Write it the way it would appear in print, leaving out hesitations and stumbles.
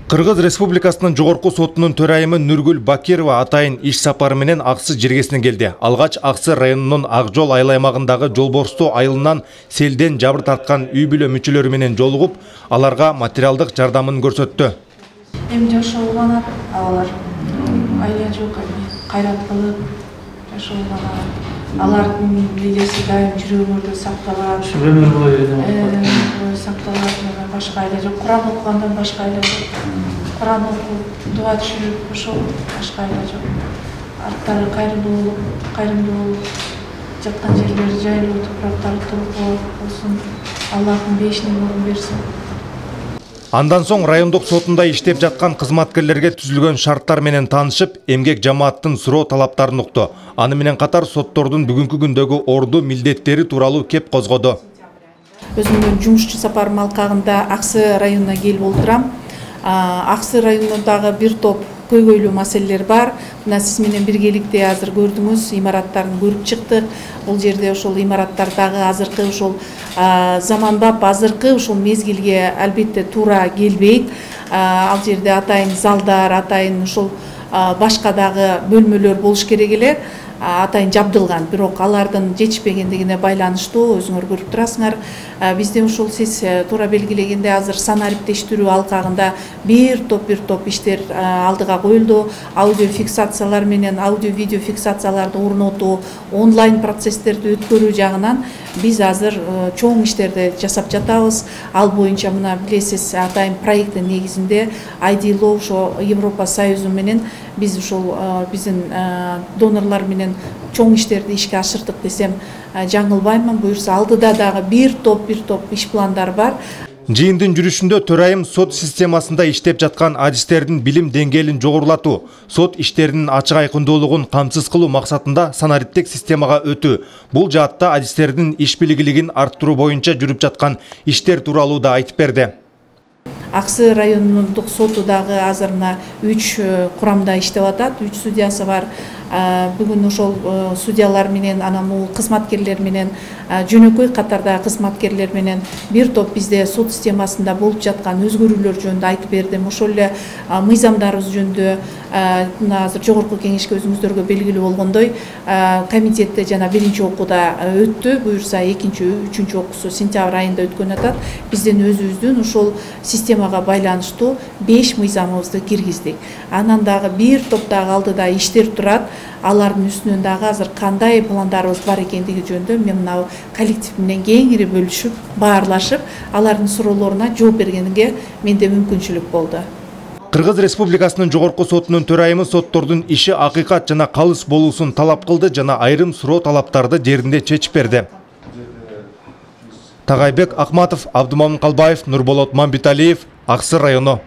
Кыргыз Республикасынын жогорку сотунун төрайымы Нургүл Бакирова атайын иш сапары менен Аксы жергесине келди. Алгач Аксы районунун Ак жол айыл аймагындагы Жолборсту айылынан селден жабыр тарткан үй бүлө мүчөлөрү менен жолугуп, аларга материалдык жардамын көрсөттү. Эми жашоого алар айла жок, кайрат кылып жашоого алардын милдеси дайым жүрөгүңөрдө сакталат. Өмүр бою сакталат, башка айла жок. Куран окугандан башка айла жок. Куран окуп, дуа түшүрүп, ошол башка айла жок. Арттары кайрымдуу болуп, жаткан жерлери жайлуу, топурактары толук болсун. Аллахтын бешине орун берсин. Андан соң райондук сотунда иштеп жаткан кызматкерлерге түзүлгөн шарттар менен таанышып, эмгек жамааттын суроо талаптарын укту. Аны менен катар соттордун бүгүнкү күндөгү орду милдеттери тууралуу кеп козгоду. Өзүмдүн жумушчу сапарым алкагында Аксы районуна келип отурам. Аксы районундагы бир топ көйгөйлүү маселелер бар. Мына сиз менен биргеликте азыр көрдүңүз, имараттарын көрүп чыктык. Бул жерде ошол имараттардагы азыркы ошол заманбап азыркы ошол мезгилге албетте туура келбейт. Ал жерде атайын залдар, атайын ошол башка дагы бөлмөлөр болуш керек эле. Атайын жабдылган, бирок алардын жетишпегендигине байланыштуу өзүңөр көрүп турасыңар. Бизде ошол сиз туура белгилегенде азыр санариптештирүү алкагында бир топ иштер алдыга коюлду. Аудио фиксациялар менен аудио видео фиксацияларды орнотуу, онлайн процесстерди өткөрүү жагынан биз азыр чоң иштерди жасап жатабыз. Ал боюнча мына билесиз, атайын проекттин негизинде IDLO ошо Европа Союзу менен биз ушул биздин донорлор менен чоң иштерди ишке ашырдык десем жаңылбаймын. Буюрса алдыда дагы бир топ иш пландар бар. Жыйындын жүрүшүндө төрайым сот системасында иштеп жаткан адистердин билим деңгээлин жогорулатуу, сот иштеринин ачык айкындуулугун камсыз кылуу максатында санариптик системага өтүү. Бул жаатта адистердин иш билгилигин арттыруу боюнча жүрүп жаткан иштер тууралуу да айтып берди. Аксы районундук соту дагы азыр мына 3 курамда иштеп атат, 3 судьясы бар. Бүгүн ошол судьялар менен, анан бул кызматкерлер менен, жөнөкөй катардагы кызматкерлер менен бир топ бизде сот системасында болуп жаткан өзгөрүүлөр жөнүндө айтып бердим. Ошол эле мыйзамдарыбыз жөнүндө мына азыр жогорку кеңешке өзүңүздөргө белгилүү болгондой, комитетте жана биринчи окууда өттү. Буюрса экинчи, үчүнчү окуусу сентябрь айында өткөн атат. Биздин өзүбүздүн ошол системага байланыштуу 5 мыйзамыбызды киргиздик. Анан дагы бир топ дагы алдыда иштер турат. Алардын үстүнөн дагы азыр кандай пландарыбыз бар экендиги жөнүндө мен мына коллектив менен кеңири бөлүшүп, баарлашып, алардын суроолоруна жооп бергенге менде мүмкүнчүлүк болду. Кыргыз Республикасынын жогорку сотунун төрайымы соттордун иши акыйкат жана калыс болуусун талап кылды жана айрым суроо талаптарды жеринде чечип берди. Тагайбек Акматов, Абдымамын Калбаев, Нурболот Мамбиталиев, Аксы району.